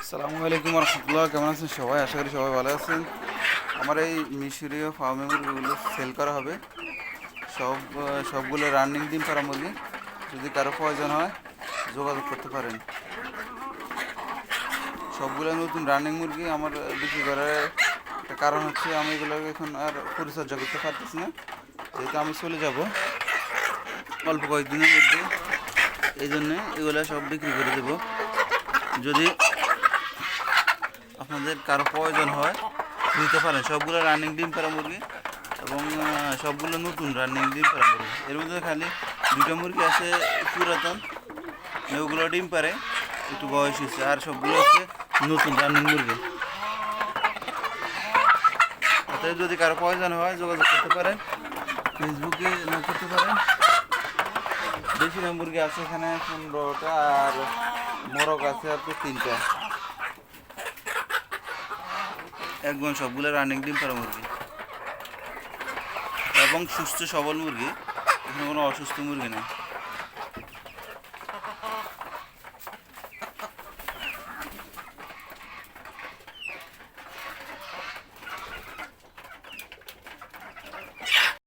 আসসালামু আলাইকুম রহমতুল্লাহ। কেমন আছেন সবাই? আশা করি সবাই ভালো আছেন। আমার এই মিশরীয় ফার্মে মুরগিগুলো সেল করা হবে। সবগুলো রানিং ডিম পাড়া মুরগি। যদি কারো প্রয়োজন হয় যোগাযোগ করতে পারেন। সবগুলো নতুন রানিং মুরগি আমার বিক্রি করার একটা কারণ হচ্ছে আমি এগুলোকে এখন আর পরিচর্যা করতে পারতেছি না, যেহেতু আমি চলে যাব অল্প কয়েকদিনের মধ্যে। এই জন্যে এগুলো সব বিক্রি করে দেব। যদি আপনাদের কারো প্রয়োজন হয় নিতে পারেন। সবগুলো রানিং ডিম পাড়া মুরগি এবং সবগুলো নতুন রানিং ডিম পাড়া মুরগি। এর মধ্যে খালি দুটো মুরগি আছে পুরাতন, ওগুলো ডিম পারে একটু বয়স হয়েছে, আর সবগুলো হচ্ছে নতুন রানিং মুরগি। অতএব যদি কারো প্রয়োজন হয় যোগাযোগ করতে পারেন, ফেসবুকে নক করতে পারেন। দেশি মুরগি আছে এখানে 15টা, আর মোরগ আছে আপনার 3টা। একদম সবগুলো রানিং ডিম পাড়া মুরগি এবং সুস্থ সবল মুরগি, এখানে কোনো অসুস্থ মুরগি না।